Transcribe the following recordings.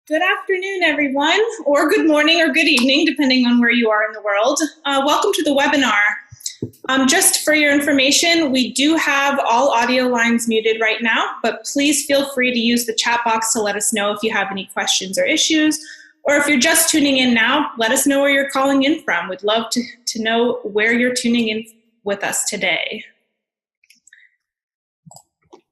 Good afternoon, everyone, or good morning or good evening, depending on where you are in the world. Welcome to the webinar. Just for your information, we do have all audio lines muted right now, but please feel free to use the chat box to let us know if you have any questions or issues, or if you're just tuning in now, let us know where you're calling in from. We'd love to know where you're tuning in with us today.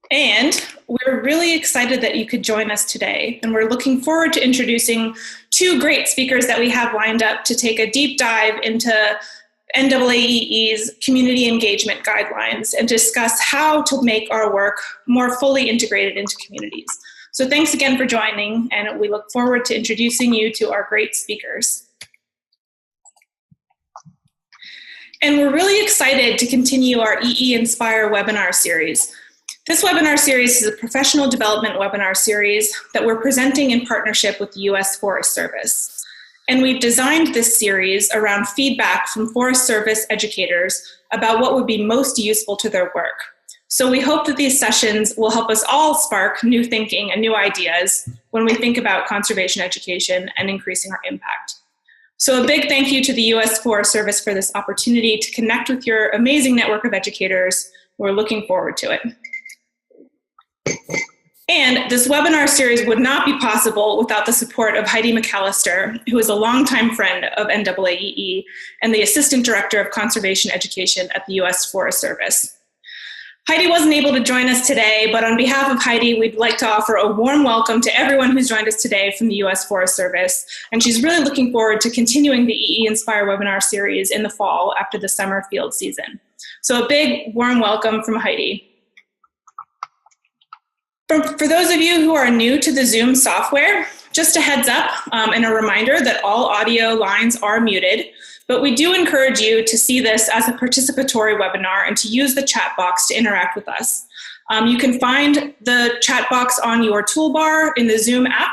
And we're really excited that you could join us today. And we're looking forward to introducing two great speakers that we have lined up to take a deep dive into NAAEE's community engagement guidelines and discuss how to make our work more fully integrated into communities. So thanks again for joining, and we look forward to introducing you to our great speakers. And we're really excited to continue our eeINSPIRE webinar series. This webinar series is a professional development webinar series that we're presenting in partnership with the U.S. Forest Service. And we've designed this series around feedback from Forest Service educators about what would be most useful to their work. So we hope that these sessions will help us all spark new thinking and new ideas when we think about conservation education and increasing our impact. So a big thank you to the U.S. Forest Service for this opportunity to connect with your amazing network of educators. We're looking forward to it. And this webinar series would not be possible without the support of Heidi McAllister, who is a longtime friend of NAAEE and the Assistant Director of Conservation Education at the U.S. Forest Service. Heidi wasn't able to join us today, but on behalf of Heidi, we'd like to offer a warm welcome to everyone who's joined us today from the U.S. Forest Service. And she's really looking forward to continuing the eeINSPIRE webinar series in the fall after the summer field season. So a big warm welcome from Heidi. For those of you who are new to the Zoom software, just a heads up and a reminder that all audio lines are muted, but we do encourage you to see this as a participatory webinar and to use the chat box to interact with us. You can find the chat box on your toolbar in the Zoom app,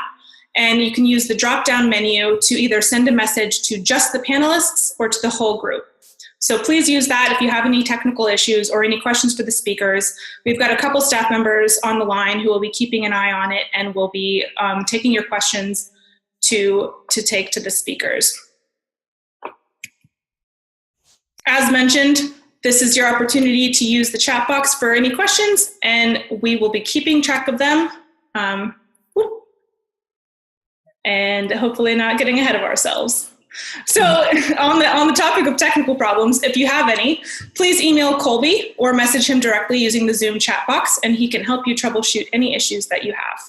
and you can use the drop-down menu to either send a message to just the panelists or to the whole group. So please use that if you have any technical issues or any questions for the speakers. We've got a couple staff members on the line who will be keeping an eye on it and will be taking your questions to take to the speakers. As mentioned, this is your opportunity to use the chat box for any questions, and we will be keeping track of them and hopefully not getting ahead of ourselves. So on the topic of technical problems, if you have any, please email Colby or message him directly using the Zoom chat box, and he can help you troubleshoot any issues that you have.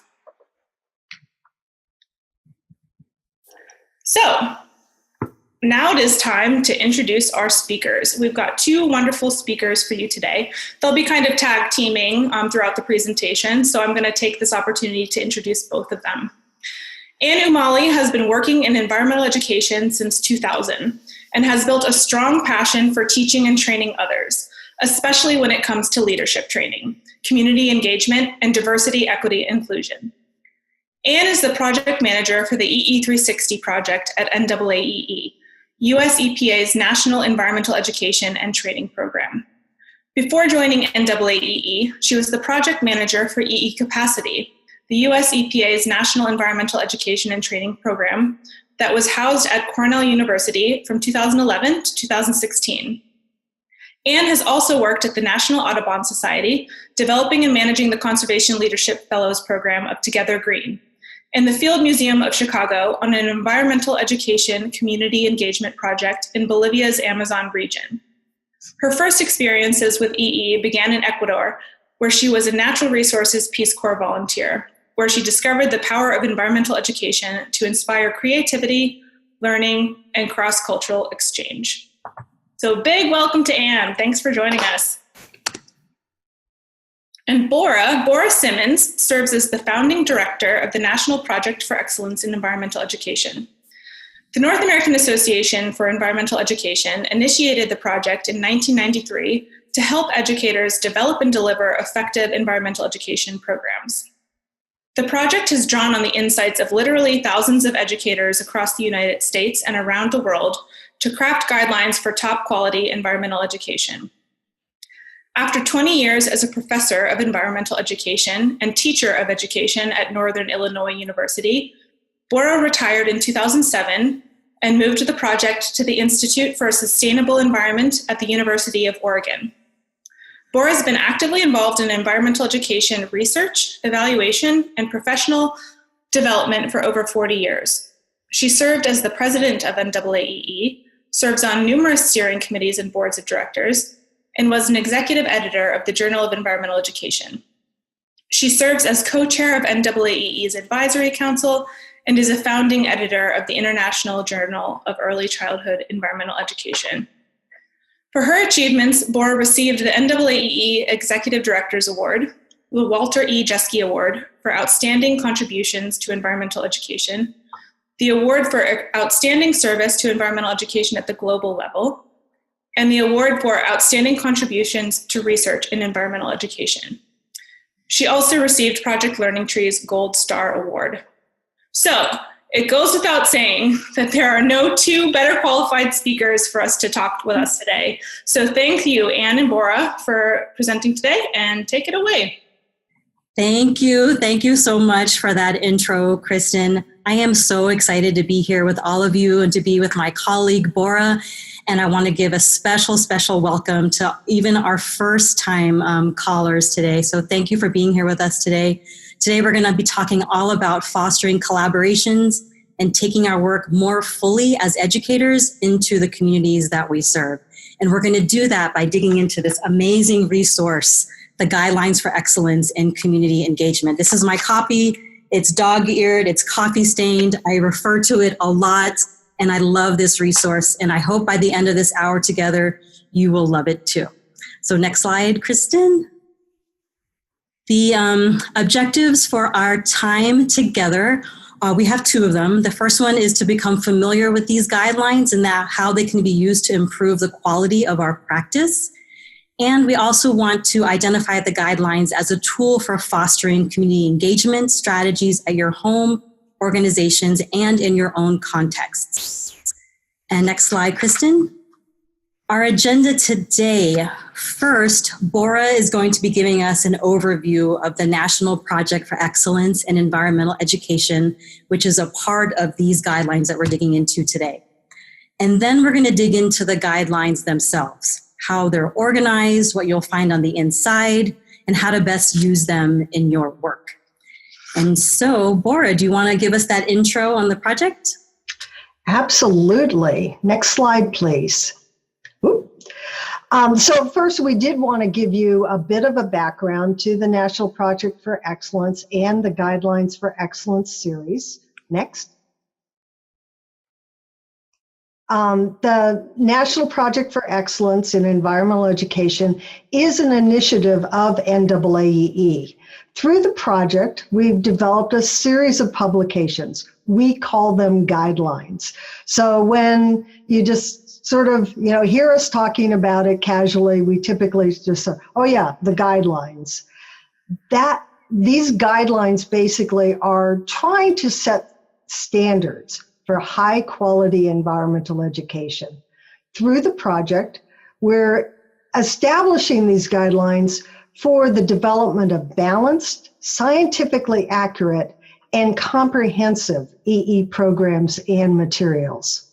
So now it is time to introduce our speakers. We've got two wonderful speakers for you today. They'll be kind of tag teaming throughout the presentation, so I'm going to take this opportunity to introduce both of them. Anne Umali has been working in environmental education since 2000 and has built a strong passion for teaching and training others, especially when it comes to leadership training, community engagement, and diversity, equity, inclusion. Anne is the project manager for the EE360 project at NAAEE, US EPA's National Environmental Education and Training Program. Before joining NAAEE, she was the project manager for EE Capacity, the US EPA's National Environmental Education and Training Program that was housed at Cornell University from 2011 to 2016. Anne has also worked at the National Audubon Society, developing and managing the Conservation Leadership Fellows Program of Together Green, and the Field Museum of Chicago on an environmental education community engagement project in Bolivia's Amazon region. Her first experiences with EE began in Ecuador, where she was a Natural Resources Peace Corps volunteer, where she discovered the power of environmental education to inspire creativity, learning, and cross-cultural exchange. So big welcome to Anne. Thanks for joining us. And Bora Simmons serves as the founding director of the National Project for Excellence in Environmental Education. The North American Association for Environmental Education initiated the project in 1993 to help educators develop and deliver effective environmental education programs. The project has drawn on the insights of literally thousands of educators across the United States and around the world to craft guidelines for top quality environmental education. After 20 years as a professor of environmental education and teacher of education at Northern Illinois University, Bora retired in 2007 and moved the project to the Institute for a Sustainable Environment at the University of Oregon. Bora has been actively involved in environmental education research, evaluation, and professional development for over 40 years. She served as the president of NAAEE, serves on numerous steering committees and boards of directors, and was an executive editor of the Journal of Environmental Education. She serves as co-chair of NAAEE's Advisory Council and is a founding editor of the International Journal of Early Childhood Environmental Education. For her achievements, Bora received the NAAEE Executive Directors Award, the Walter E. Jeske Award for Outstanding Contributions to Environmental Education, the Award for Outstanding Service to Environmental Education at the global level, and the Award for Outstanding Contributions to Research in Environmental Education. She also received Project Learning Tree's Gold Star Award. So, it goes without saying that there are no two better qualified speakers for us to talk with us today. So thank you, Anne and Bora, for presenting today, and take it away. Thank you. Thank you so much for that intro, Kristen. I am so excited to be here with all of you and to be with my colleague, Bora. And I want to give a special, special welcome to even our first time callers today. So thank you for being here with us today. Today, we're going to be talking all about fostering collaborations and taking our work more fully as educators into the communities that we serve. And we're going to do that by digging into this amazing resource, the Guidelines for Excellence in Community Engagement. This is my copy. It's dog-eared, it's coffee-stained. I refer to it a lot, and I love this resource. And I hope by the end of this hour together, you will love it too. So next slide, Kristen. The objectives for our time together, we have two of them. The first one is to become familiar with these guidelines and how they can be used to improve the quality of our practice. And we also want to identify the guidelines as a tool for fostering community engagement strategies at your home, organizations, and in your own contexts. And next slide, Kristen. Our agenda today, first, Bora is going to be giving us an overview of the National Project for Excellence in Environmental Education, which is a part of these guidelines that we're digging into today. And then we're going to dig into the guidelines themselves, how they're organized, what you'll find on the inside, and how to best use them in your work. And so, Bora, do you want to give us that intro on the project? Absolutely. Next slide, please. So first, we did want to give you a bit of a background to the National Project for Excellence and the Guidelines for Excellence series. Next. The National Project for Excellence in Environmental Education is an initiative of NAAEE. Through the project, we've developed a series of publications. We call them guidelines. So when you just sort of, hear us talking about it casually, we typically just say, oh yeah, the guidelines. These guidelines basically are trying to set standards for high quality environmental education. Through the project, we're establishing these guidelines for the development of balanced, scientifically accurate, and comprehensive EE programs and materials.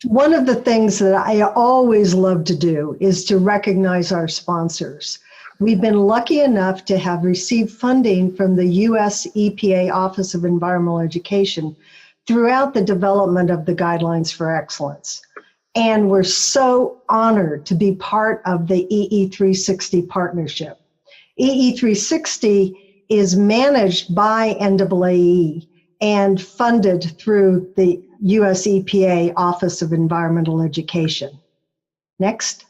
One of the things that I always love to do is to recognize our sponsors. We've been lucky enough to have received funding from the U.S. EPA Office of Environmental Education throughout the development of the Guidelines for Excellence. And we're so honored to be part of the EE360 partnership. EE360 is managed by NAAEE and funded through the U.S. EPA Office of Environmental Education. Next.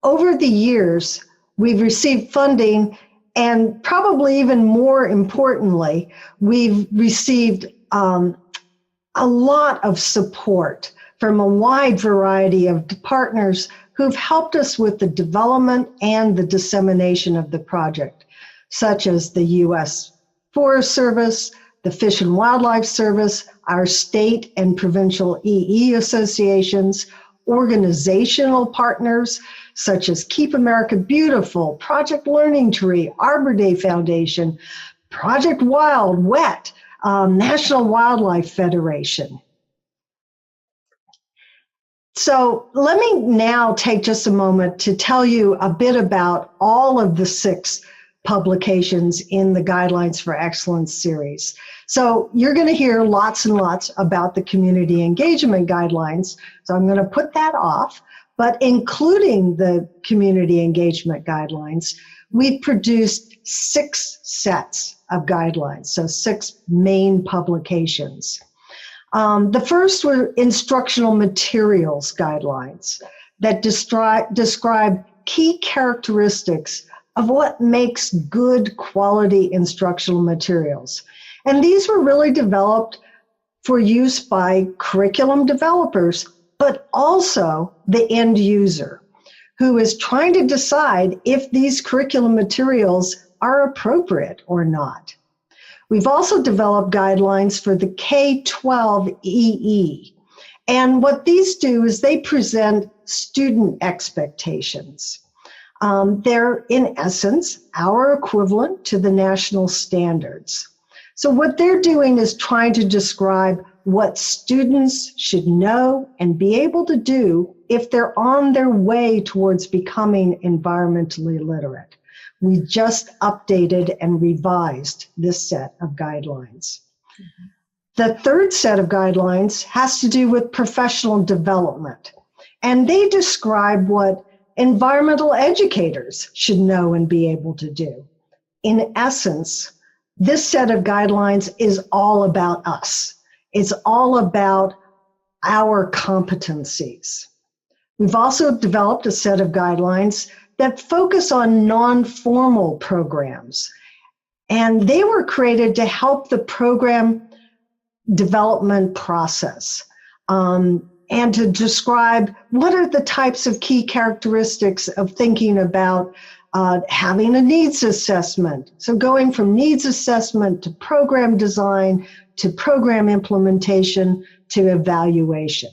Over the years, we've received funding, and probably even more importantly, we've received a lot of support from a wide variety of partners who've helped us with the development and the dissemination of the project, such as the U.S. Forest Service, the Fish and Wildlife Service, our state and provincial EE associations, organizational partners, such as Keep America Beautiful, Project Learning Tree, Arbor Day Foundation, Project Wild, WET, National Wildlife Federation. So let me now take just a moment to tell you a bit about all of the 6 publications in the Guidelines for Excellence series. So you're going to hear lots and lots about the community engagement guidelines. So I'm going to put that off, but including the community engagement guidelines, we've produced 6 sets of guidelines, so 6 main publications. The first were instructional materials guidelines that describe key characteristics of what makes good quality instructional materials. And these were really developed for use by curriculum developers, but also the end user, who is trying to decide if these curriculum materials are appropriate or not. We've also developed guidelines for the K-12 EE. And what these do is they present student expectations. They're, in essence, our equivalent to the national standards. So what they're doing is trying to describe what students should know and be able to do if they're on their way towards becoming environmentally literate. We just updated and revised this set of guidelines. The third set of guidelines has to do with professional development, and they describe what environmental educators should know and be able to do. In essence, this set of guidelines is all about us. It's all about our competencies. We've also developed a set of guidelines that focus on non-formal programs. And they were created to help the program development process and to describe what are the types of key characteristics of thinking about having a needs assessment. So going from needs assessment to program design, to program implementation, to evaluation.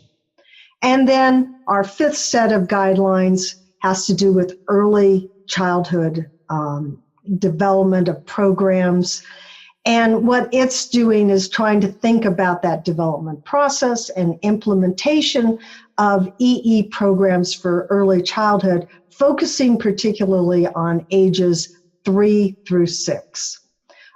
And then our 5th set of guidelines has to do with early childhood development of programs. And what it's doing is trying to think about that development process and implementation of EE programs for early childhood, focusing particularly on ages 3 through 6.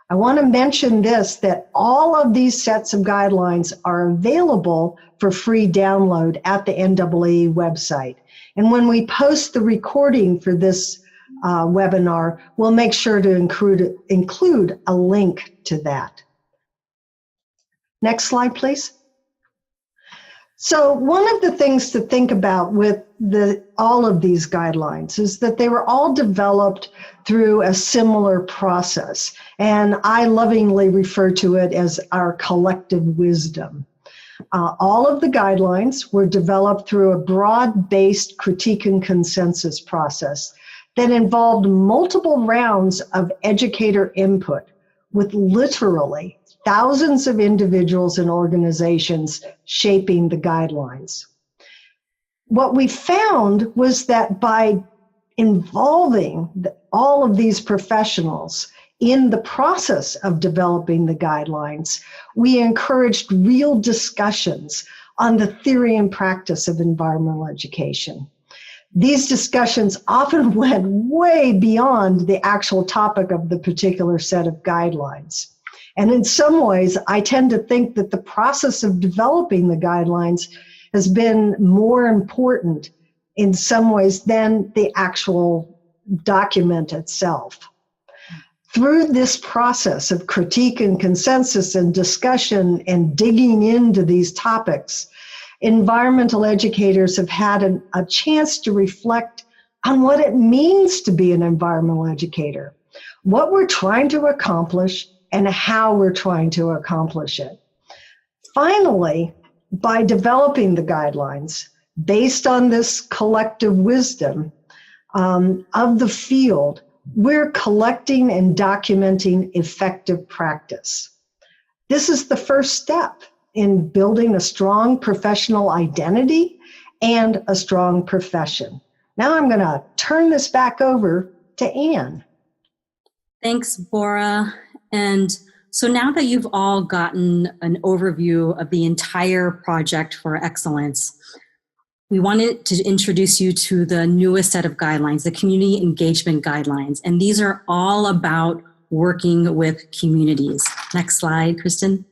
I want to mention this, that all of these sets of guidelines are available for free download at the NAAEE website. And when we post the recording for this webinar, we'll make sure to include a link to that. Next slide, please. So one of the things to think about with all of these guidelines is that they were all developed through a similar process. And I lovingly refer to it as our collective wisdom. All of the guidelines were developed through a broad-based critique and consensus process that involved multiple rounds of educator input with literally thousands of individuals and organizations shaping the guidelines. What we found was that by involving all of these professionals in the process of developing the guidelines, we encouraged real discussions on the theory and practice of environmental education. These discussions often went way beyond the actual topic of the particular set of guidelines. And in some ways, I tend to think that the process of developing the guidelines has been more important in some ways than the actual document itself. Through this process of critique and consensus and discussion and digging into these topics, environmental educators have had a chance to reflect on what it means to be an environmental educator, what we're trying to accomplish, and how we're trying to accomplish it. Finally, by developing the guidelines based on this collective wisdom of the field, we're collecting and documenting effective practice. This is the first step in building a strong professional identity and a strong profession. Now I'm going to turn this back over to Anne. Thanks, Bora. And so now that you've all gotten an overview of the entire project for excellence, we wanted to introduce you to the newest set of guidelines, the community engagement guidelines. And these are all about working with communities. Next slide, Kristen.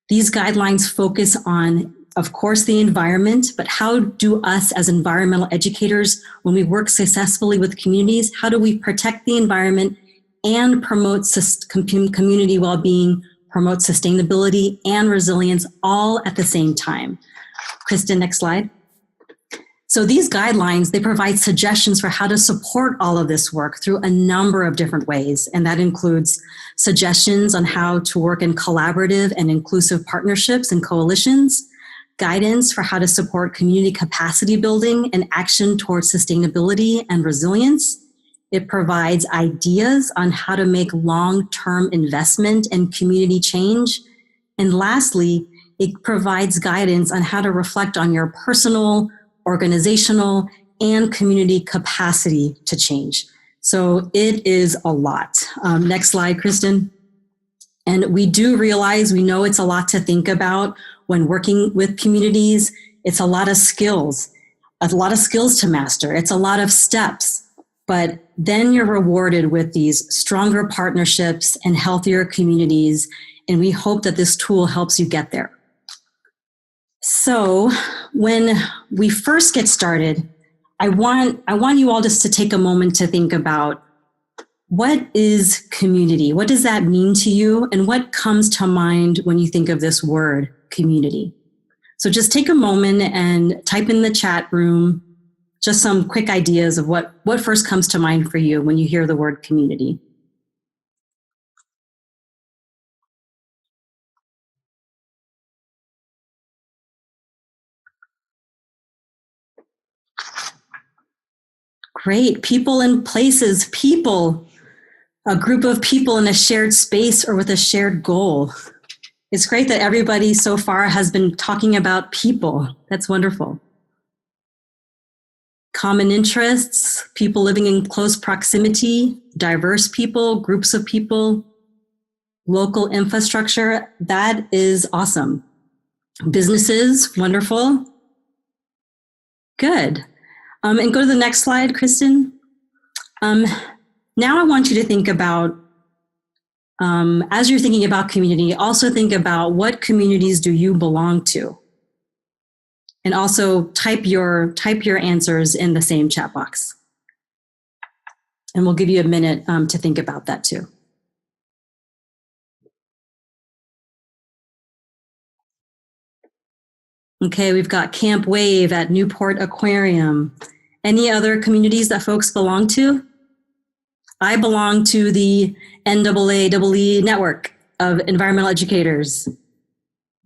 These guidelines focus on, of course, the environment, but how do us as environmental educators, when we work successfully with communities, how do we protect the environment and promote community well-being, promote sustainability and resilience all at the same time? Kristen, next slide. So these guidelines, they provide suggestions for how to support all of this work through a number of different ways. And that includes suggestions on how to work in collaborative and inclusive partnerships and coalitions, guidance for how to support community capacity building and action towards sustainability and resilience. It provides ideas on how to make long-term investment in community change. And lastly, it provides guidance on how to reflect on your personal, organizational, and community capacity to change. So it is a lot. Next slide, Kristen. And we do realize, we know it's a lot to think about when working with communities. It's a lot of skills to master. It's a lot of steps, but then you're rewarded with these stronger partnerships and healthier communities. And we hope that this tool helps you get there. So when we first get started, I want you all just to take a moment to think about, what is community? What does that mean to you? And what comes to mind when you think of this word, community? So just take a moment and type in the chat room just some quick ideas of what first comes to mind for you when you hear the word community. Great. People and places, people, a group of people in a shared space or with a shared goal. It's great that everybody so far has been talking about people. That's wonderful. Common interests, people living in close proximity, diverse people, groups of people, local infrastructure. That is awesome. Businesses, wonderful. Good. And go to the next slide, Kristen. Now I want you to think about, as you're thinking about community, also think about what communities do you belong to? And also type your answers in the same chat box. And we'll give you a minute to think about that too. Okay, we've got Camp Wave at Newport Aquarium. Any other communities that folks belong to? I belong to the NAAEE network of environmental educators.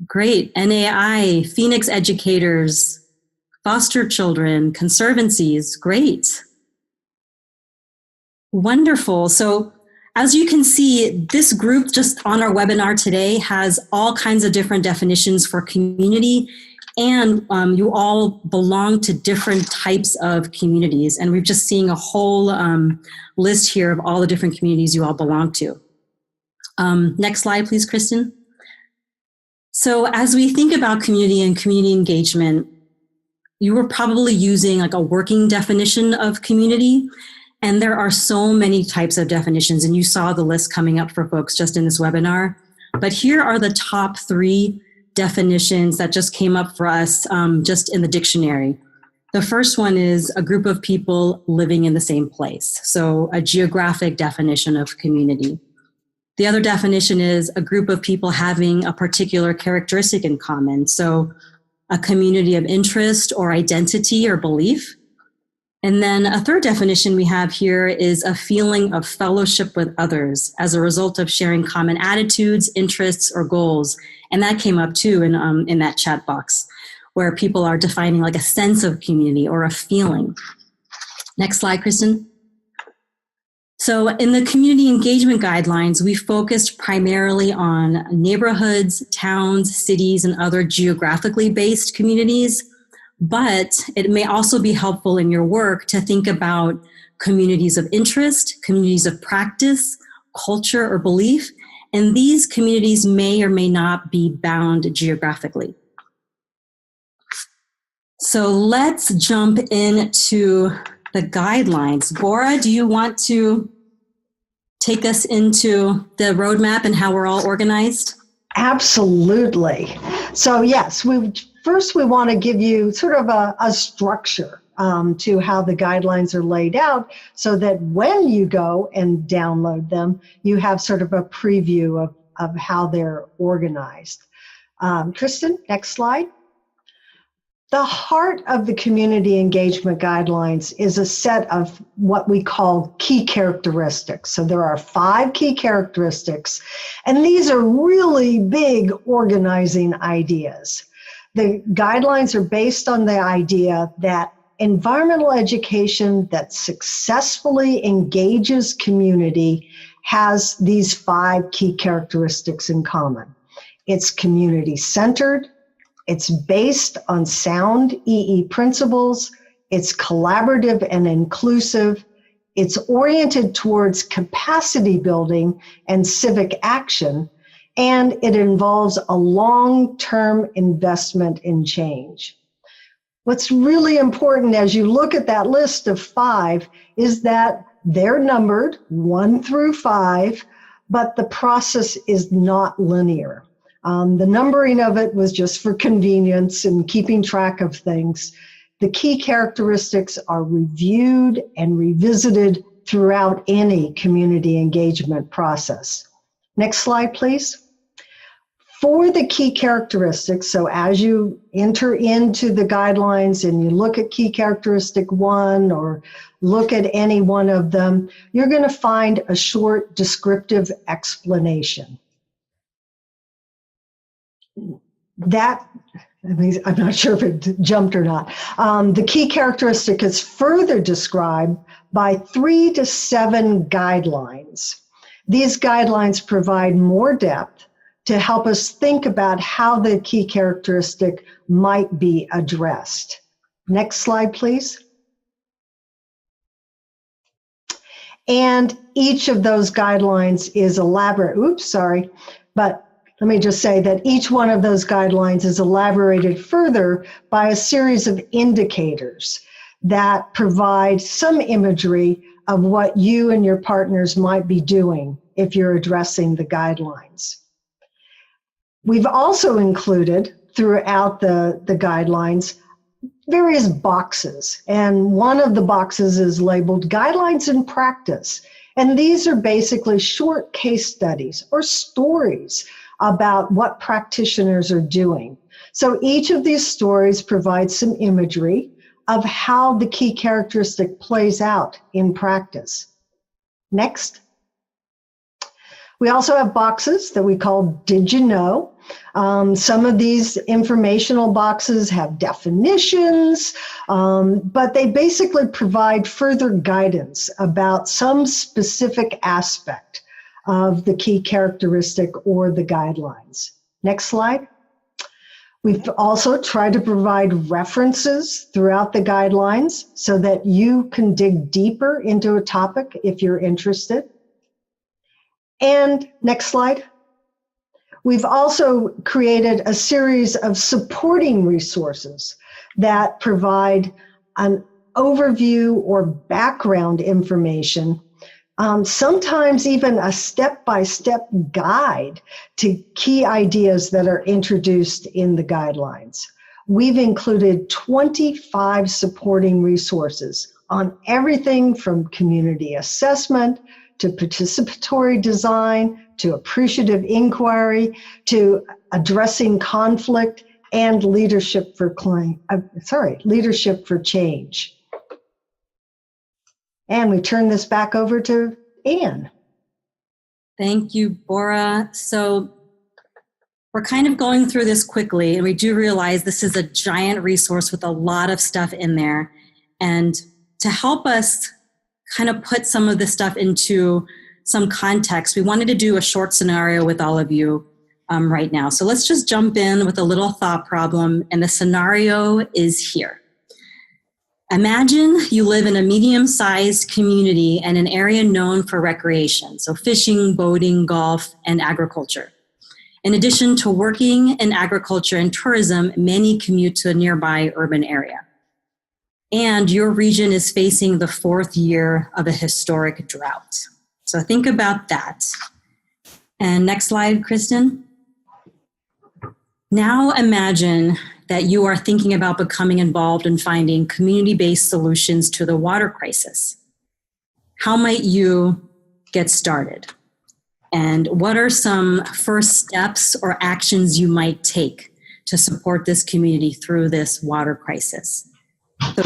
Great. NAAEE, Phoenix educators, foster children, conservancies. Great. Wonderful. So as you can see, this group just on our webinar today has all kinds of different definitions for community, and you all belong to different types of communities. And we're just seeing a whole list here of all the different communities you all belong to. Next slide, please, Kristen. So as we think about community and community engagement, you were probably using like a working definition of community. And there are so many types of definitions, and you saw the list coming up for folks just in this webinar. But here are the top 3 definitions that just came up for us just in the dictionary. The first one is a group of people living in the same place. So a geographic definition of community. The other definition is a group of people having a particular characteristic in common. So a community of interest or identity or belief. And then a third definition we have here is a feeling of fellowship with others as a result of sharing common attitudes, interests, or goals. And that came up too in that chat box, where people are defining like a sense of community or a feeling. Next slide, Kristen. So in the community engagement guidelines, we focused primarily on neighborhoods, towns, cities, and other geographically based communities. But it may also be helpful in your work to think about communities of interest, communities of practice, culture, or belief, and these communities may or may not be bound geographically. So let's jump into the guidelines. Bora, do you want to take us into the roadmap and how we're all organized? Absolutely. So yes, we want to give you sort of a structure to how the guidelines are laid out so that when you go and download them, you have sort of a preview of how they're organized. Kristen, next slide. The heart of the community engagement guidelines is a set of what we call key characteristics. So there are 5 key characteristics, and these are really big organizing ideas. The guidelines are based on the idea that environmental education that successfully engages community has these 5 key characteristics in common. It's community-centered, it's based on sound EE principles, it's collaborative and inclusive, it's oriented towards capacity building and civic action, and it involves a long-term investment in change. What's really important as you look at that list of 5 is that they're numbered 1 through 5, but the process is not linear. The numbering of it was just for convenience and keeping track of things. The key characteristics are reviewed and revisited throughout any community engagement process. Next slide, please. For the key characteristics, so as you enter into the guidelines and you look at key characteristic 1 or look at any one of them, you're going to find a short descriptive explanation. That, I'm not sure if it jumped or not. The key characteristic is further described by 3 to 7 guidelines. These guidelines provide more depth to help us think about how the key characteristic might be addressed. Next slide, please. And each of those guidelines is elaborate. But let me just say that each one of those guidelines is elaborated further by a series of indicators that provide some imagery of what you and your partners might be doing if you're addressing the guidelines. We've also included throughout the guidelines various boxes, and one of the boxes is labeled Guidelines in Practice, and these are basically short case studies or stories about what practitioners are doing. So each of these stories provides some imagery of how the key characteristic plays out in practice. Next. We also have boxes that we call Did You Know? Some of these informational boxes have definitions, but they basically provide further guidance about some specific aspect of the key characteristic or the guidelines. Next slide. We've also tried to provide references throughout the guidelines so that you can dig deeper into a topic if you're interested. And next slide. We've also created a series of supporting resources that provide an overview or background information, sometimes even a step-by-step guide to key ideas that are introduced in the guidelines. We've included 25 supporting resources on everything from community assessment to participatory design, to appreciative inquiry, to addressing conflict and leadership for change. And we turn this back over to Anne. Thank you, Bora. So we're kind of going through this quickly, and we do realize this is a giant resource with a lot of stuff in there. And to help us kind of put some of this stuff into some context, we wanted to do a short scenario with all of you right now. So let's just jump in with a little thought problem, and the scenario is here. Imagine you live in a medium-sized community and an area known for recreation, so fishing, boating, golf, and agriculture. In addition to working in agriculture and tourism, many commute to a nearby urban area. And your region is facing the 4th year of a historic drought. So think about that. And next slide, Kristen. Now imagine that you are thinking about becoming involved in finding community-based solutions to the water crisis. How might you get started? And what are some first steps or actions you might take to support this community through this water crisis? So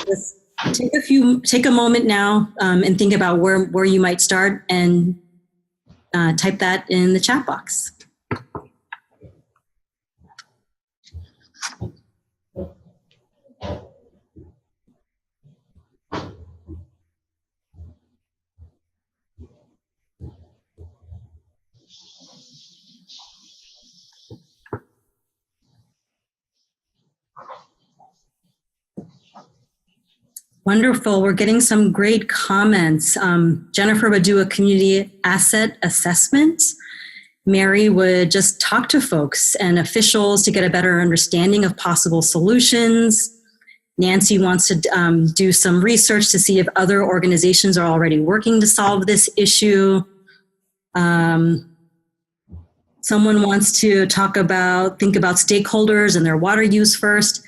take a moment now and think about where you might start, and type that in the chat box. Wonderful. We're getting some great comments. Jennifer would do a community asset assessment. Mary would just talk to folks and officials to get a better understanding of possible solutions. Nancy wants to do some research to see if other organizations are already working to solve this issue. Someone wants to think about stakeholders and their water use first.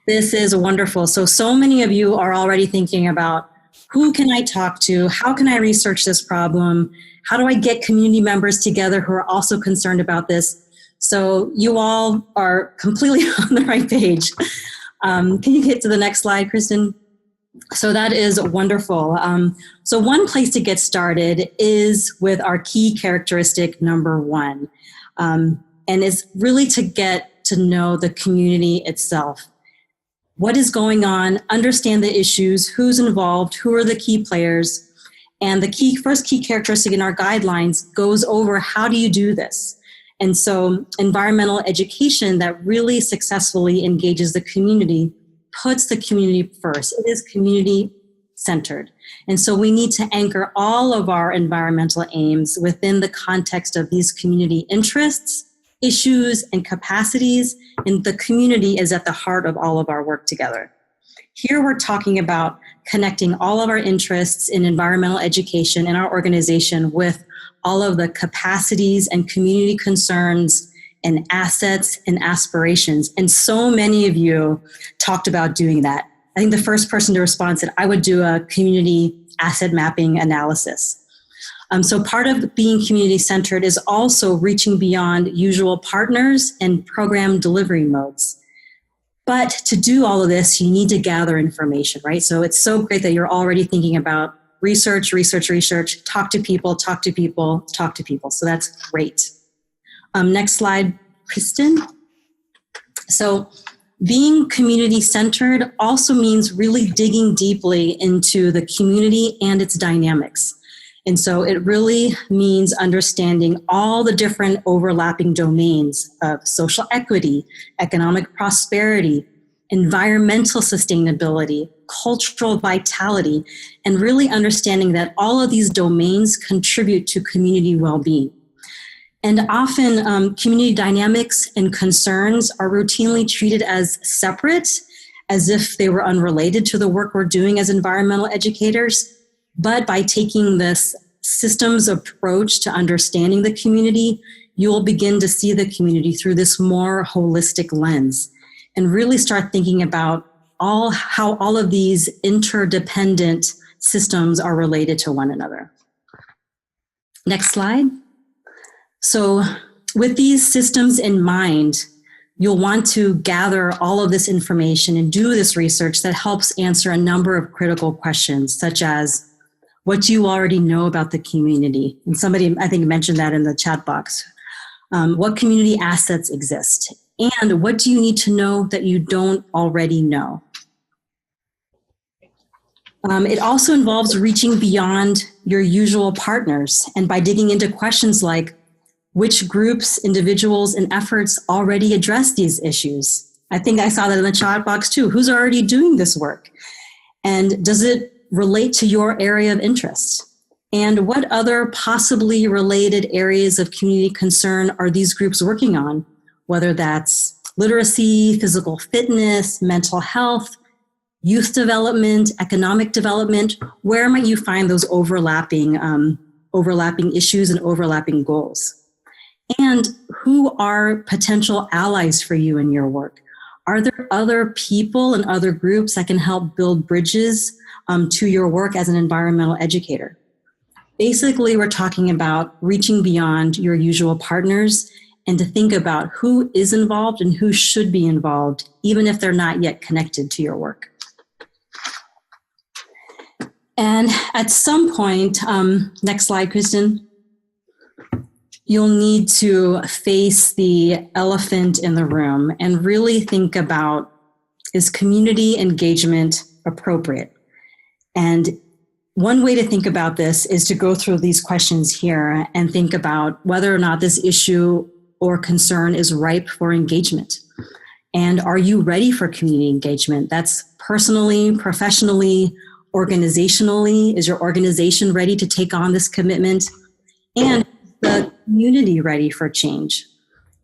This is wonderful. So many of you are already thinking about, who can I talk to? How can I research this problem? How do I get community members together who are also concerned about this? So you all are completely on the right page. Can you get to the next slide, Kristen? So that is wonderful. So one place to get started is with our key characteristic number 1. And it's really to get to know the community itself. What is going on, understand the issues, who's involved, who are the key players, and the first key characteristic in our guidelines goes over how do you do this. And so environmental education that really successfully engages the community puts the community first. It is community centered. And so we need to anchor all of our environmental aims within the context of these community interests, issues, and capacities, and the community is at the heart of all of our work together. Here we're talking about connecting all of our interests in environmental education in our organization with all of the capacities and community concerns and assets and aspirations. And so many of you talked about doing that. I think the first person to respond said, I would do a community asset mapping analysis. So part of being community-centered is also reaching beyond usual partners and program delivery modes. But to do all of this, you need to gather information, right? So it's so great that you're already thinking about research, talk to people. So that's great. Next slide, Kristen. So being community-centered also means really digging deeply into the community and its dynamics. And so it really means understanding all the different overlapping domains of social equity, economic prosperity, environmental sustainability, cultural vitality, and really understanding that all of these domains contribute to community well-being. And often community dynamics and concerns are routinely treated as separate, as if they were unrelated to the work we're doing as environmental educators. But by taking this systems approach to understanding the community, you'll begin to see the community through this more holistic lens and really start thinking about how all of these interdependent systems are related to one another. Next slide. So with these systems in mind, you'll want to gather all of this information and do this research that helps answer a number of critical questions, such as, what do you already know about the community? And somebody, I think, mentioned that in the chat box. What community assets exist? And what do you need to know that you don't already know? It also involves reaching beyond your usual partners. And by digging into questions like, Which groups, individuals, and efforts already address these issues? I think I saw that in the chat box too. Who's already doing this work? And does it relate to your area of interest? And what other possibly related areas of community concern are these groups working on? Whether that's literacy, physical fitness, mental health, youth development, economic development, where might you find those overlapping issues and overlapping goals? And who are potential allies for you in your work? Are there other people and other groups that can help build bridges to your work as an environmental educator? Basically, we're talking about reaching beyond your usual partners and to think about who is involved and who should be involved, even if they're not yet connected to your work. And at some point, next slide, Kristen, you'll need to face the elephant in the room and really think about, is community engagement appropriate? And one way to think about this is to go through these questions here and think about whether or not this issue or concern is ripe for engagement. And are you ready for community engagement? That's personally, professionally, organizationally. Is your organization ready to take on this commitment? And the community ready for change?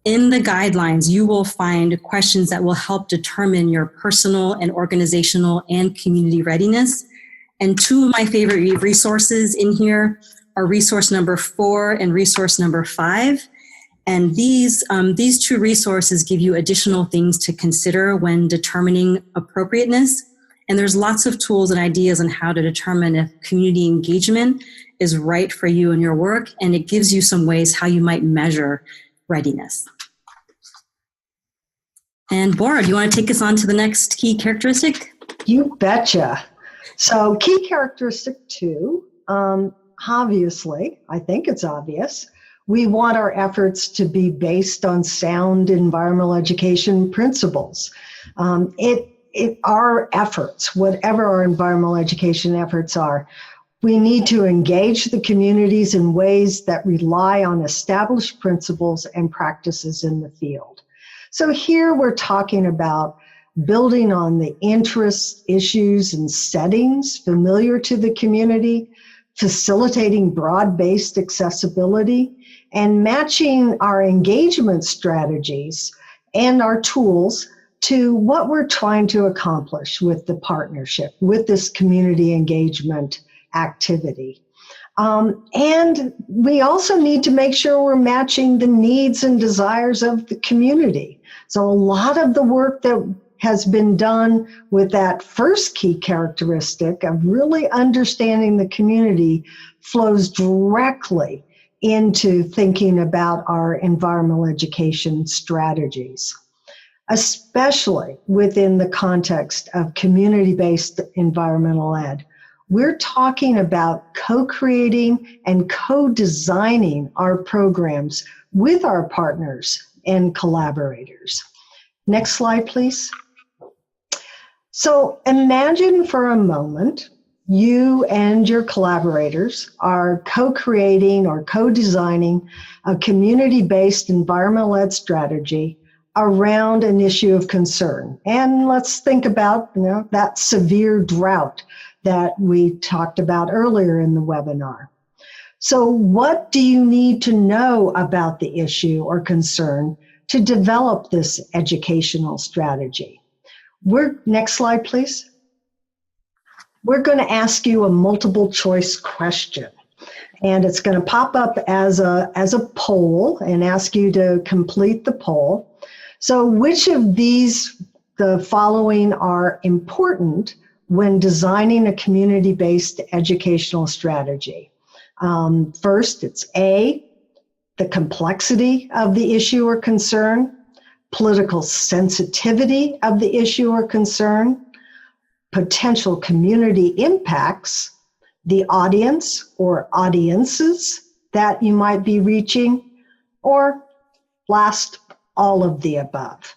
In the guidelines, you will find questions that will help determine your personal and organizational and community readiness. And two of my favorite resources in here are resource number 4 and resource number 5. And these two resources give you additional things to consider when determining appropriateness. And there's lots of tools and ideas on how to determine if community engagement is right for you and your work, and it gives you some ways how you might measure readiness. And Bora, do you want to take us on to the next key characteristic? You betcha. So key characteristic 2, obviously, I think it's obvious, we want our efforts to be based on sound environmental education principles. Our efforts, whatever our environmental education efforts are, we need to engage the communities in ways that rely on established principles and practices in the field. So here we're talking about building on the interests, issues, and settings familiar to the community, facilitating broad-based accessibility, and matching our engagement strategies and our tools to what we're trying to accomplish with the partnership, with this community engagement activity. And we also need to make sure we're matching the needs and desires of the community. So a lot of the work that has been done with that first key characteristic of really understanding the community flows directly into thinking about our environmental education strategies, especially within the context of community-based environmental ed. We're talking about co-creating and co-designing our programs with our partners and collaborators. Next slide, please. So imagine for a moment you and your collaborators are co-creating or co-designing a community-based environmental ed strategy around an issue of concern. And let's think about, that severe drought that we talked about earlier in the webinar. So what do you need to know about the issue or concern to develop this educational strategy? Next slide, please. We're going to ask you a multiple choice question, and it's going to pop up as a poll and ask you to complete the poll. So which of the following are important when designing a community-based educational strategy? First, it's A, the complexity of the issue or concern, political sensitivity of the issue or concern, potential community impacts, the audience or audiences that you might be reaching, or last, all of the above.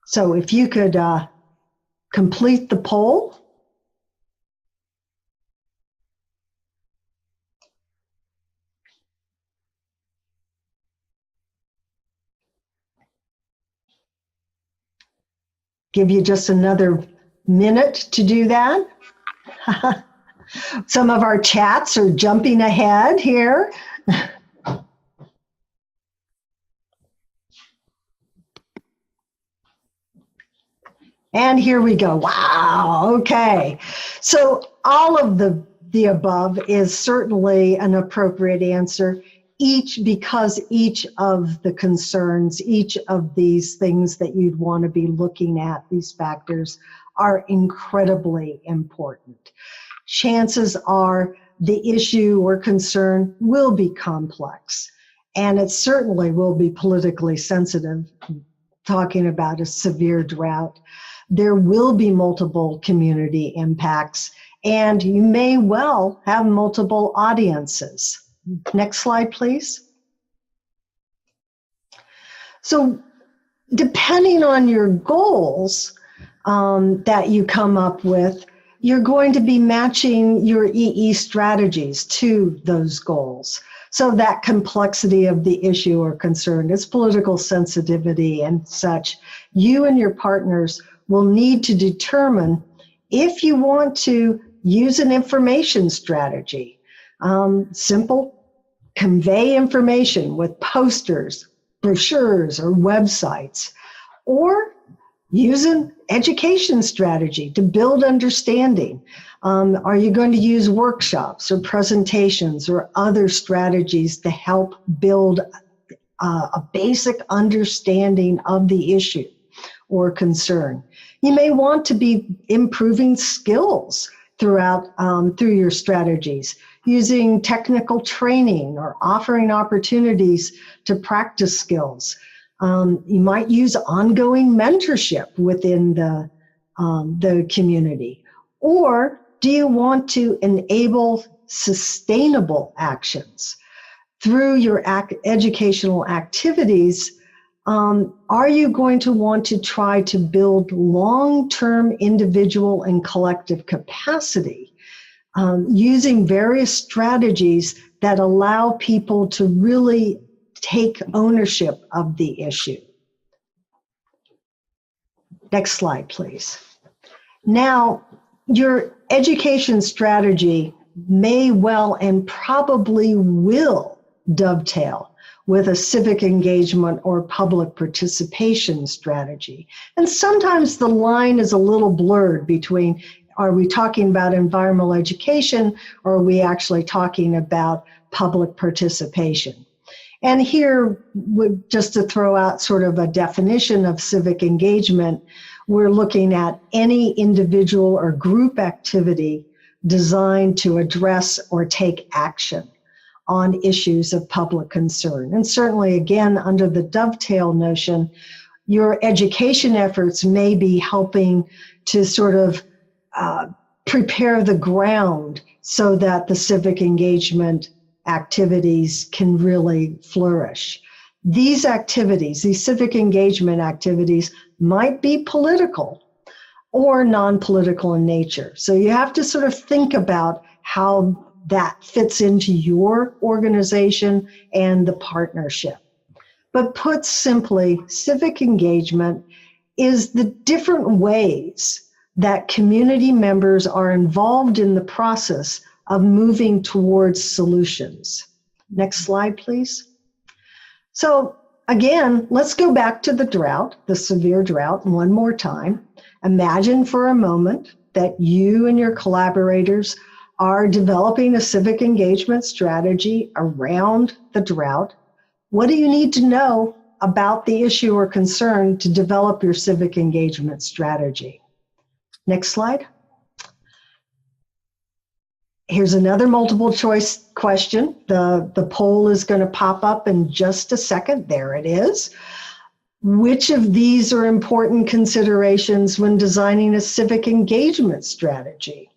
So if you could complete the poll. give you just another minute to do that. Some of our chats are jumping ahead here. And here we go. Wow. Okay. So all of the above is certainly an appropriate answer, because each of the concerns, each of these things that you'd want to be looking at, these factors, are incredibly important. Chances are the issue or concern will be complex, and it certainly will be politically sensitive, talking about a severe drought. There will be multiple community impacts, and you may well have multiple audiences. Next slide, please. So depending on your goals that you come up with, you're going to be matching your EE strategies to those goals. So that complexity of the issue or concern, its political sensitivity and such, you and your partners will need to determine if you want to use an information strategy. Simple, convey information with posters, brochures, or websites, or use an education strategy to build understanding. Are you going to use workshops or presentations or other strategies to help build a basic understanding of the issue or concern? You may want to be improving skills throughout through your strategies, using technical training or offering opportunities to practice skills. You might use ongoing mentorship within the community. Or do you want to enable sustainable actions? Through your educational activities, are you going to want to try to build long-term individual and collective capacity using various strategies that allow people to really take ownership of the issue? Next slide, please. Now, your education strategy may well and probably will dovetail with a civic engagement or public participation strategy. And sometimes the line is a little blurred between, are we talking about environmental education or are we actually talking about public participation? And here, just to throw out sort of a definition of civic engagement, we're looking at any individual or group activity designed to address or take action on issues of public concern. And certainly, again, under the dovetail notion, your education efforts may be helping to sort of prepare the ground so that the civic engagement activities can really flourish. These activities, these civic engagement activities, might be political or non-political in nature. So you have to sort of think about how that fits into your organization and the partnership. But put simply, civic engagement is the different ways that community members are involved in the process of moving towards solutions. Next slide, please. So again, let's go back to the drought, the severe drought, one more time. Imagine for a moment that you and your collaborators are developing a civic engagement strategy around the drought. What do you need to know about the issue or concern to develop your civic engagement strategy? Next slide. Here's another multiple choice question. The poll is going to pop up in just a second. There it is. Which of these are important considerations when designing a civic engagement strategy?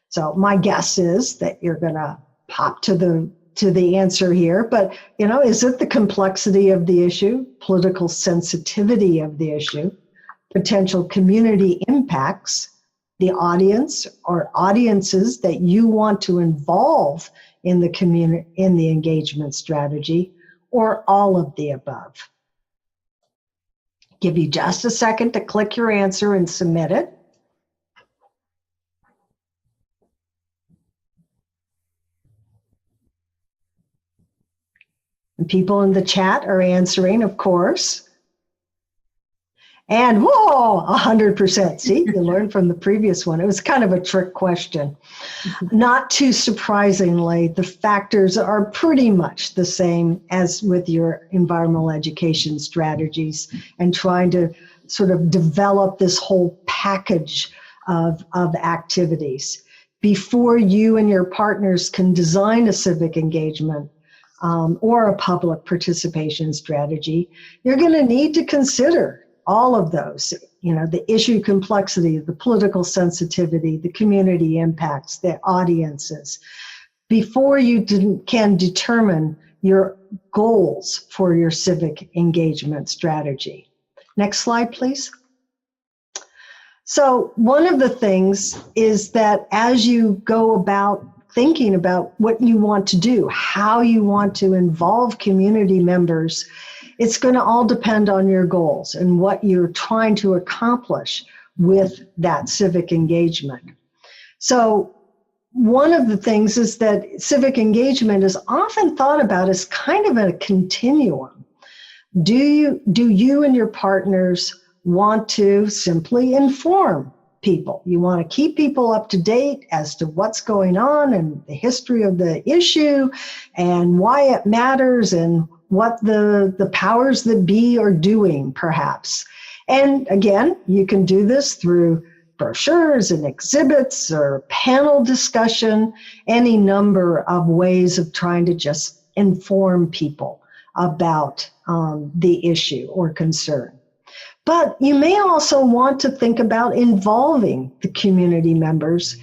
So my guess is that you're going to pop to the answer here, but is it the complexity of the issue, political sensitivity of the issue, potential community impacts, the audience or audiences that you want to involve in the community, in the engagement strategy, or all of the above? Give you just a second to click your answer and submit it. And people in the chat are answering, of course. And whoa, 100%. See, you learned from the previous one. It was kind of a trick question. Not too surprisingly, the factors are pretty much the same as with your environmental education strategies and trying to sort of develop this whole package of activities. Before you and your partners can design a civic engagement or a public participation strategy, you're going to need to consider all of those, the issue complexity, the political sensitivity, the community impacts, the audiences, before you can determine your goals for your civic engagement strategy. Next slide, please. So one of the things is that as you go about thinking about what you want to do, how you want to involve community members, it's going to all depend on your goals and what you're trying to accomplish with that civic engagement. So one of the things is that civic engagement is often thought about as kind of a continuum. Do you and your partners want to simply inform people? You want to keep people up to date as to what's going on and the history of the issue and why it matters and what the powers that be are doing, perhaps. And again, you can do this through brochures and exhibits or panel discussion, any number of ways of trying to just inform people about the issue or concern. But you may also want to think about involving the community members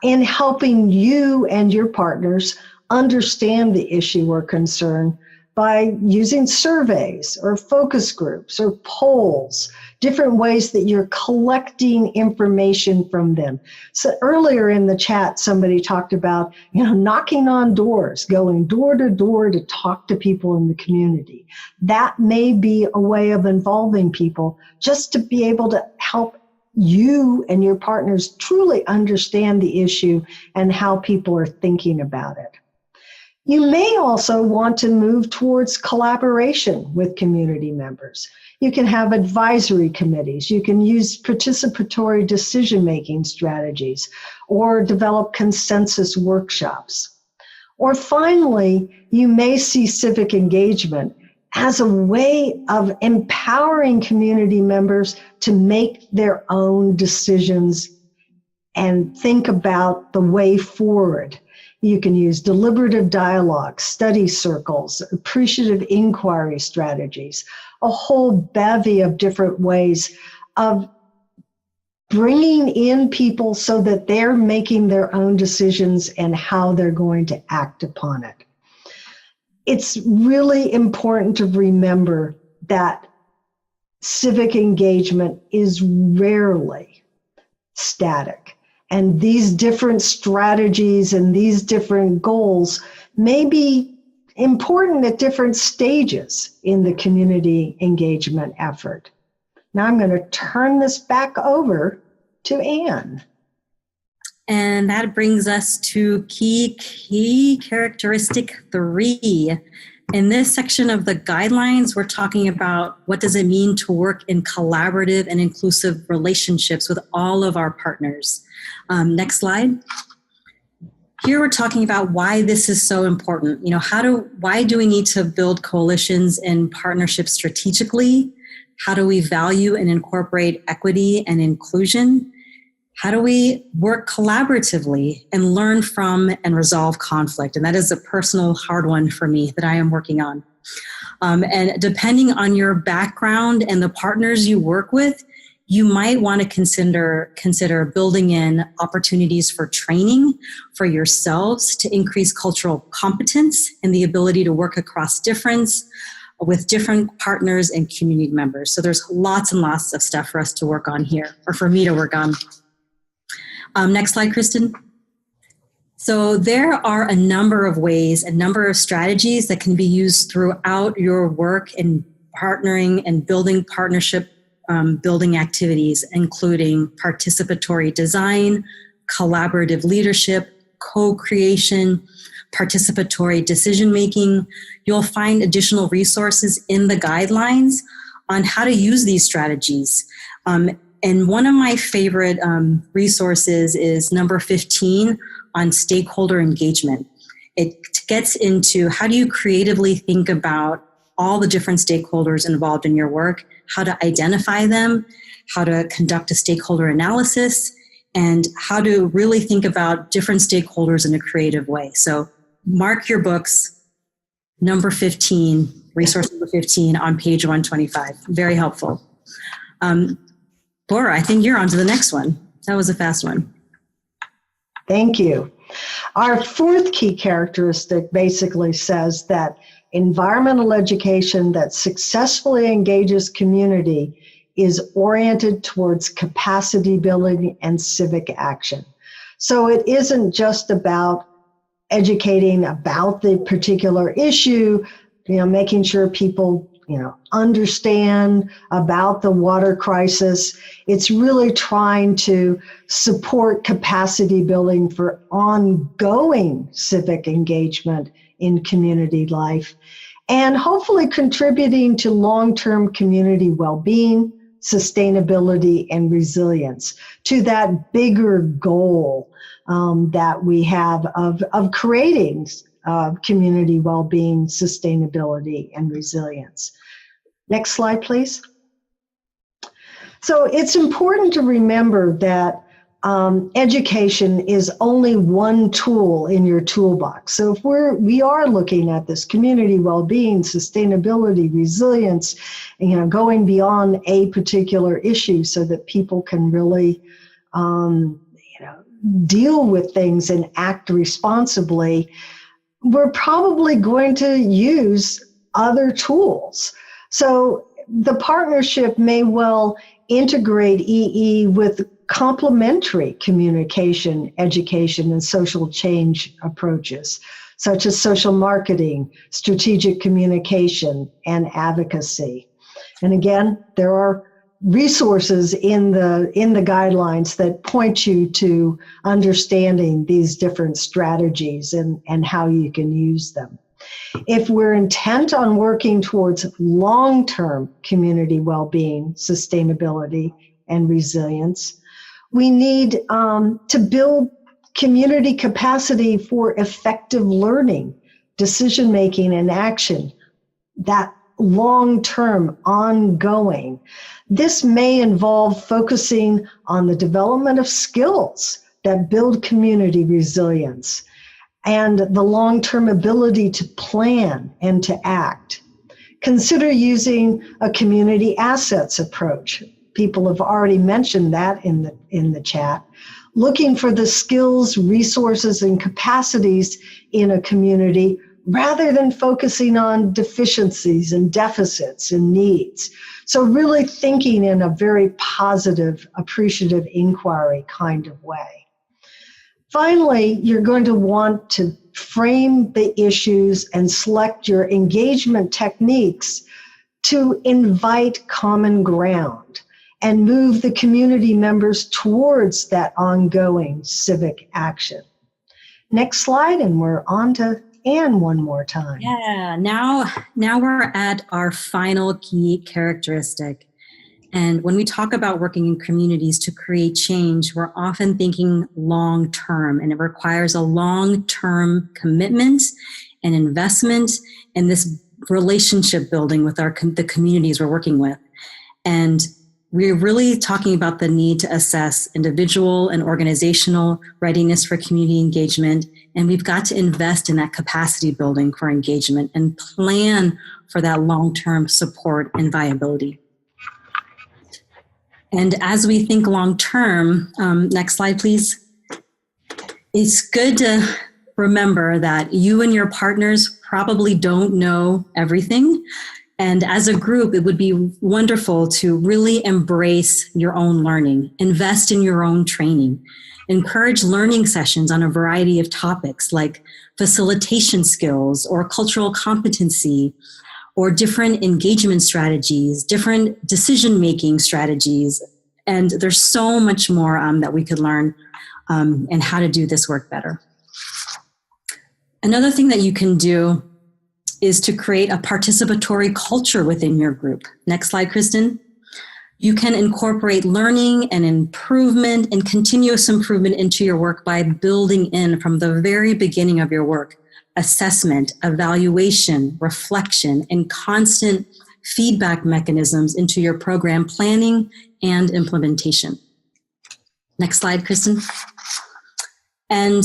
in helping you and your partners understand the issue or concern by using surveys or focus groups or polls, different ways that you're collecting information from them. So earlier in the chat, somebody talked about, knocking on doors, going door to door to talk to people in the community. That may be a way of involving people just to be able to help you and your partners truly understand the issue and how people are thinking about it. You may also want to move towards collaboration with community members. You can have advisory committees. You can use participatory decision-making strategies or develop consensus workshops. Or finally, you may see civic engagement as a way of empowering community members to make their own decisions and think about the way forward. You can use deliberative dialogue, study circles, appreciative inquiry strategies, a whole bevy of different ways of bringing in people so that they're making their own decisions and how they're going to act upon it. It's really important to remember that civic engagement is rarely static. And these different strategies and these different goals may be important at different stages in the community engagement effort. Now I'm going to turn this back over to Anne. And that brings us to key characteristic 3. In this section of the guidelines, we're talking about what does it mean to work in collaborative and inclusive relationships with all of our partners. Next slide. Here we're talking about why this is so important. Why do we need to build coalitions and partnerships strategically? How do we value and incorporate equity and inclusion? How do we work collaboratively and learn from and resolve conflict? And that is a personal hard one for me that I am working on. And depending on your background and the partners you work with, you might want to consider building in opportunities for training for yourselves to increase cultural competence and the ability to work across difference with different partners and community members. So there's lots and lots of stuff for us to work on here, or for me to work on. Next slide, Kristen. So there are a number of ways, a number of strategies that can be used throughout your work in partnering and building partnership building activities, including participatory design, collaborative leadership, co-creation, participatory decision-making. You'll find additional resources in the guidelines on how to use these strategies. And one of my favorite resources is number 15 on stakeholder engagement. It gets into how do you creatively think about all the different stakeholders involved in your work, how to identify them, how to conduct a stakeholder analysis, and how to really think about different stakeholders in a creative way. So mark your books, number 15, resource number 15 on page 125. Very helpful. Bora, I think you're on to the next one. That was a fast one. Thank you. Our fourth key characteristic basically says that environmental education that successfully engages community is oriented towards capacity building and civic action. So it isn't just about educating about the particular issue, making sure people, understand about the water crisis. It's really trying to support capacity building for ongoing civic engagement in community life, and hopefully contributing to long-term community well-being, sustainability, and resilience, to that bigger goal that we have of creating community well-being, sustainability, and resilience. Next slide, please. So it's important to remember that education is only one tool in your toolbox. So if we are looking at this community well-being, sustainability, resilience, going beyond a particular issue so that people can really deal with things and act responsibly, we're probably going to use other tools. So the partnership may well integrate EE with complementary communication, education, and social change approaches, such as social marketing, strategic communication, and advocacy. And again, there are resources in the guidelines that point you to understanding these different strategies and how you can use them. If we're intent on working towards long-term community well-being, sustainability, and resilience, we need to build community capacity for effective learning, decision-making, and action, that long-term, ongoing. This may involve focusing on the development of skills that build community resilience and the long-term ability to plan and to act. Consider using a community assets approach. People have already mentioned that in the chat. Looking for the skills, resources, and capacities in a community rather than focusing on deficiencies and deficits and needs. So really thinking in a very positive, appreciative inquiry kind of way. Finally, you're going to want to frame the issues and select your engagement techniques to invite common ground and move the community members towards that ongoing civic action. Next slide, and we're on to Anne one more time. Yeah, now we're at our final key characteristic. And when we talk about working in communities to create change, we're often thinking long-term, and it requires a long-term commitment and investment in this relationship building with the communities we're working with. And we're really talking about the need to assess individual and organizational readiness for community engagement, and we've got to invest in that capacity building for engagement and plan for that long-term support and viability. And as we think long-term, next slide, please. It's good to remember that you and your partners probably don't know everything. And as a group, it would be wonderful to really embrace your own learning, invest in your own training, encourage learning sessions on a variety of topics like facilitation skills or cultural competency, or different engagement strategies, different decision-making strategies. And there's so much more that we could learn and how to do this work better. Another thing that you can do is to create a participatory culture within your group. Next slide, Kristen. You can incorporate learning and improvement and continuous improvement into your work by building in from the very beginning of your work, assessment, evaluation, reflection, and constant feedback mechanisms into your program planning and implementation. Next slide, Kristen. And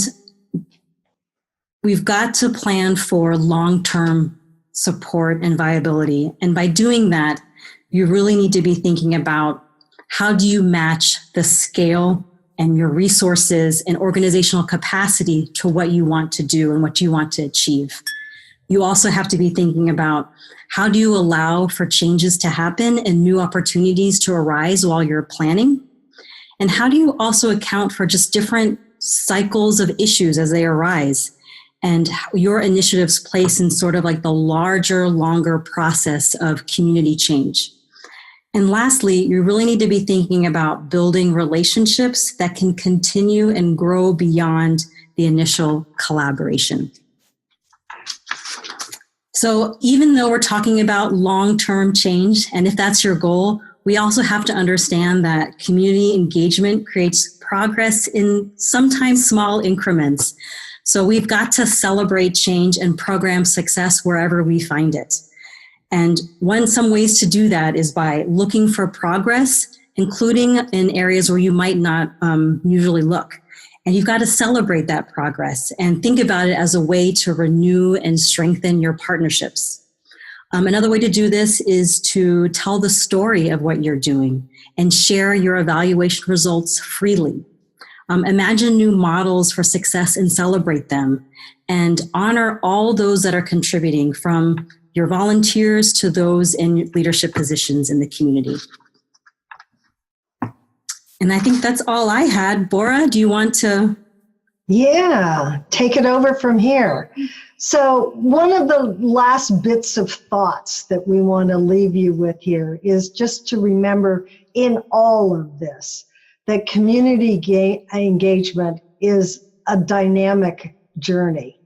we've got to plan for long-term support and viability. And by doing that, you really need to be thinking about how do you match the scale and your resources and organizational capacity to what you want to do and what you want to achieve. You also have to be thinking about how do you allow for changes to happen and new opportunities to arise while you're planning? And how do you also account for just different cycles of issues as they arise and your initiatives place in sort of like the larger, longer process of community change? And lastly, you really need to be thinking about building relationships that can continue and grow beyond the initial collaboration. So even though we're talking about long-term change, and if that's your goal, we also have to understand that community engagement creates progress in sometimes small increments. So we've got to celebrate change and program success wherever we find it. And some ways to do that is by looking for progress, including in areas where you might not usually look. And you've got to celebrate that progress and think about it as a way to renew and strengthen your partnerships. Another way to do this is to tell the story of what you're doing and share your evaluation results freely. Imagine new models for success and celebrate them, and honor all those that are contributing, from your volunteers to those in leadership positions in the community. And I think that's all I had. Bora, do you want to? Yeah, take it over from here. So one of the last bits of thoughts that we want to leave you with here is just to remember in all of this that community engagement is a dynamic journey.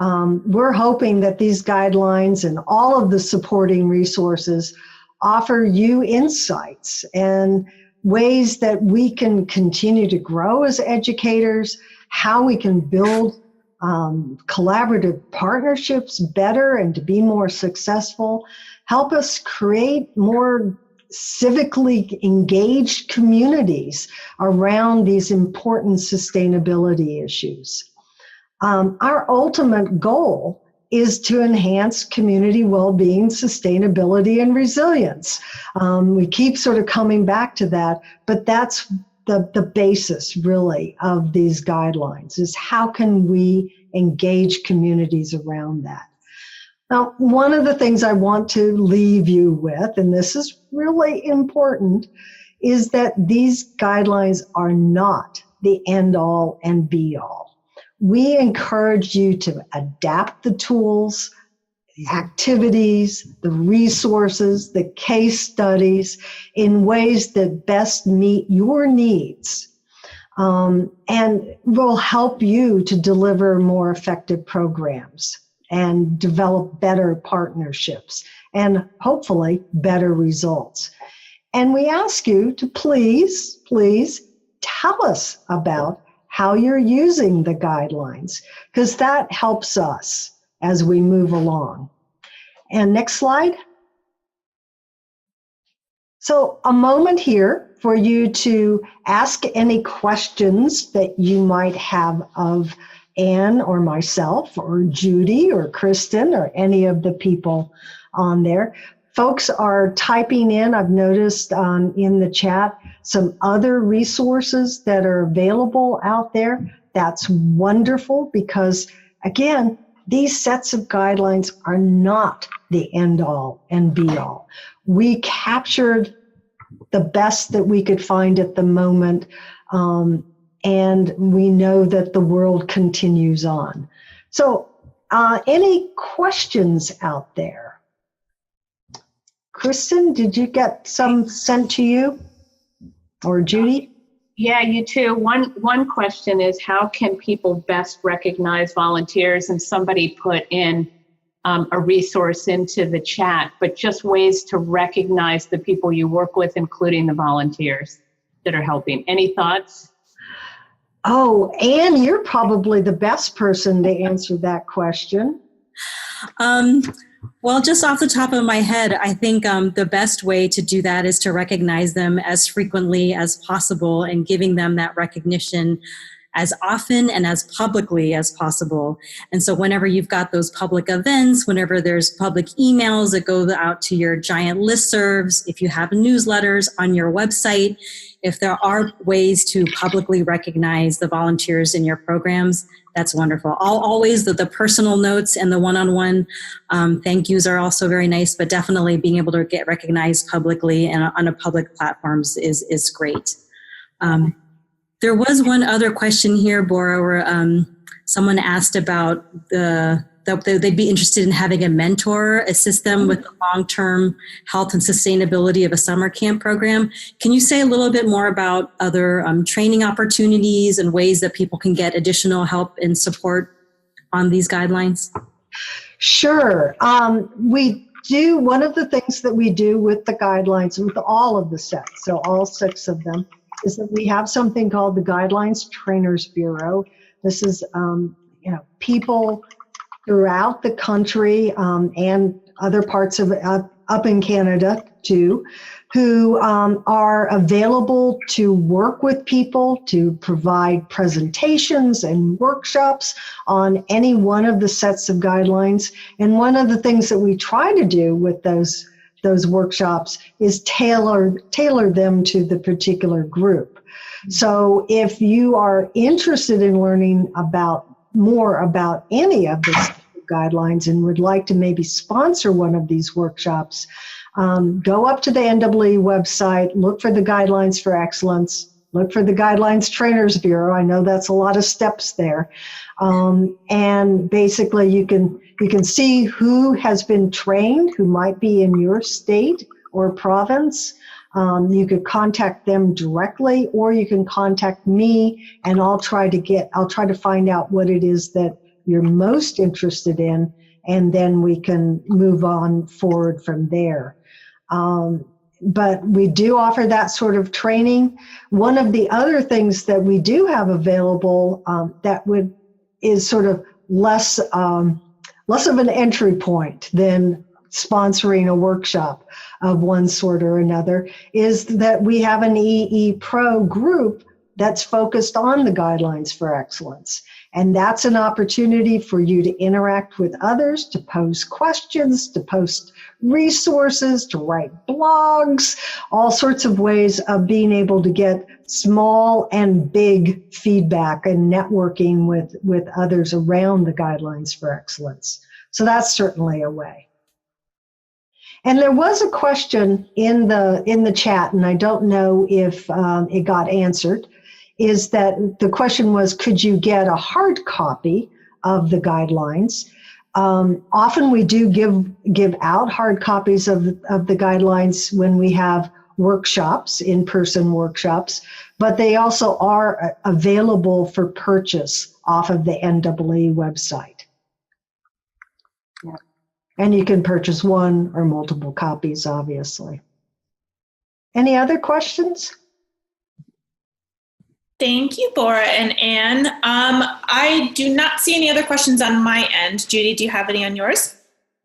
We're hoping that these guidelines and all of the supporting resources offer you insights and ways that we can continue to grow as educators, how we can build collaborative partnerships better and to be more successful, help us create more civically engaged communities around these important sustainability issues. Our ultimate goal is to enhance community well-being, sustainability, and resilience. We keep sort of coming back to that, but that's the basis really of these guidelines, is how can we engage communities around that. Now, one of the things I want to leave you with, and this is really important, is that these guidelines are not the end-all and be-all. We encourage you to adapt the tools, the activities, the resources, the case studies in ways that best meet your needs, and will help you to deliver more effective programs and develop better partnerships and hopefully better results. And we ask you to please tell us about how you're using the guidelines, because that helps us as we move along. And next slide. So a moment here for you to ask any questions that you might have of Anne or myself or Judy or Kristen or any of the people on there. Folks are typing in, I've noticed in the chat, some other resources that are available out there. That's wonderful because, again, these sets of guidelines are not the end-all and be-all. We captured the best that we could find at the moment, and we know that the world continues on. So any questions out there? Kristen, did you get some sent to you? Or Judy? Yeah, you too. One question is, how can people best recognize volunteers? And somebody put in a resource into the chat, but just ways to recognize the people you work with, including the volunteers that are helping. Any thoughts? Oh, Anne, you're probably the best person to answer that question. Well, just off the top of my head, I think the best way to do that is to recognize them as frequently as possible and giving them that recognition as often and as publicly as possible. And so whenever you've got those public events, whenever there's public emails that go out to your giant listservs, if you have newsletters on your website, if there are ways to publicly recognize the volunteers in your programs, that's wonderful. Always the personal notes and the one-on-one thank yous are also very nice, but definitely being able to get recognized publicly and on a public platforms is great. There was one other question here, Bora, where someone asked about that they'd be interested in having a mentor assist them with the long-term health and sustainability of a summer camp program. Can you say a little bit more about other training opportunities and ways that people can get additional help and support on these guidelines? Sure. We do, one of the things that we do with the guidelines, with all of the sets, so all 6 of them, is that we have something called the Guidelines Trainers Bureau. This is, people throughout the country and other parts of up in Canada too, who are available to work with people, to provide presentations and workshops on any one of the sets of guidelines. And one of the things that we try to do with those workshops is tailor them to the particular group. So if you are interested in learning more about any of the guidelines and would like to maybe sponsor one of these workshops, go up to the NAAEE website, look for the Guidelines for Excellence, look for the Guidelines Trainers Bureau. I know that's a lot of steps there. And basically you can see who has been trained, who might be in your state or province. You could contact them directly, or you can contact me, and I'll try to find out what it is that you're most interested in, and then we can move on forward from there. But we do offer that sort of training. One of the other things that we do have available is sort of less of an entry point than sponsoring a workshop of one sort or another, is that we have an EE Pro group that's focused on the Guidelines for Excellence. And that's an opportunity for you to interact with others, to pose questions, to post resources, to write blogs, all sorts of ways of being able to get small and big feedback and networking with others around the Guidelines for Excellence. So that's certainly a way. And there was a question in the chat, and I don't know if it got answered, is that the question was, could you get a hard copy of the guidelines? Often we do give out hard copies of the guidelines when we have workshops, in-person workshops, but they also are available for purchase off of the NAAEE website. Yeah. And you can purchase one or multiple copies, obviously. Any other questions? Thank you, Bora and Anne. I do not see any other questions on my end. Judy, do you have any on yours?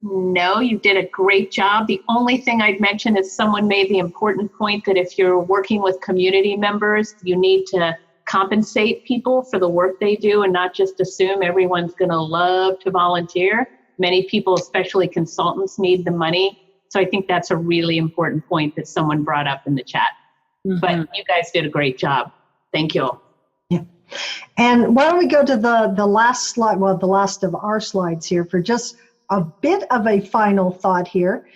No, you did a great job. The only thing I'd mention is someone made the important point that if you're working with community members, you need to compensate people for the work they do and not just assume everyone's going to love to volunteer. Many people, especially consultants, need the money. So I think that's a really important point that someone brought up in the chat. Mm-hmm. But you guys did a great job. Thank you. Yeah. And why don't we go to the last slide, well, the last of our slides here for just a bit of a final thought here.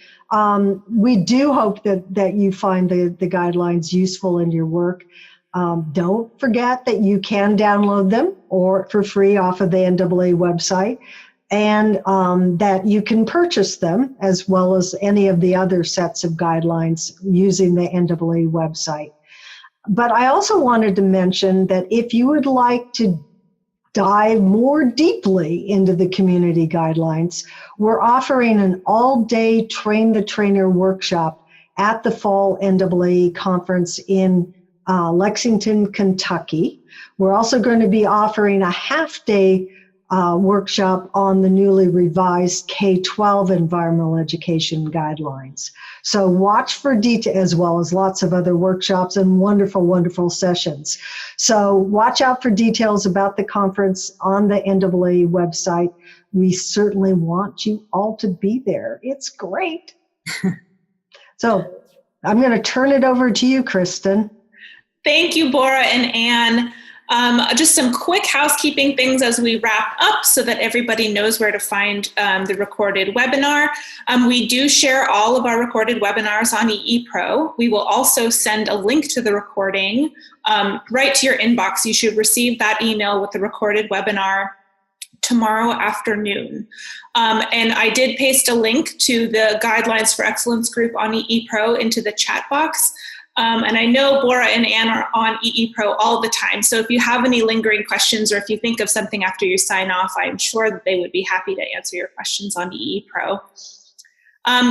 We do hope that you find the guidelines useful in your work. Don't forget that you can download them or for free off of the NAAEE website. and that you can purchase them as well as any of the other sets of guidelines using the NAAEE website. But I also wanted to mention that if you would like to dive more deeply into the community guidelines, we're offering an all-day Train the Trainer workshop at the Fall NAAEE Conference in Lexington, Kentucky. We're also going to be offering a half-day workshop on the newly revised K-12 environmental education guidelines. So watch for detail, as well as lots of other workshops and wonderful, wonderful sessions. So watch out for details about the conference on the NAAEE website. We certainly want you all to be there. It's great. So I'm going to turn it over to you, Kristen. Thank you, Bora and Anne. Just some quick housekeeping things as we wrap up so that everybody knows where to find the recorded webinar. We do share all of our recorded webinars on eePro. We will also send a link to the recording right to your inbox. You should receive that email with the recorded webinar tomorrow afternoon. And I did paste a link to the Guidelines for Excellence group on eePro into the chat box. And I know Bora and Anne are on eePro all the time. So if you have any lingering questions or if you think of something after you sign off, I'm sure that they would be happy to answer your questions on eePro.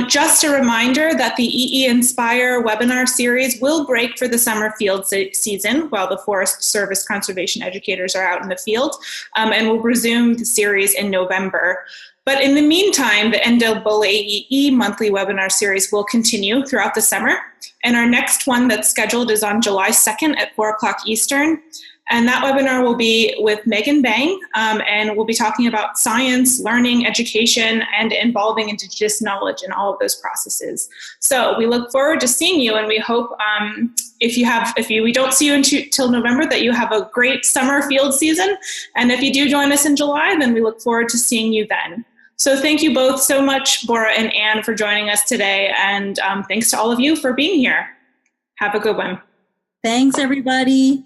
Just a reminder that the eeINSPIRE webinar series will break for the summer field season while the Forest Service conservation educators are out in the field, and we'll resume the series in November. But in the meantime, the NAAEE monthly webinar series will continue throughout the summer. And our next one that's scheduled is on July 2nd at 4 o'clock Eastern. And that webinar will be with Megan Bang, and we'll be talking about science, learning, education, and involving Indigenous knowledge in all of those processes. So we look forward to seeing you, and we hope we don't see you until November, that you have a great summer field season. And if you do join us in July, then we look forward to seeing you then. So thank you both so much, Bora and Anne, for joining us today. And thanks to all of you for being here. Have a good one. Thanks, everybody.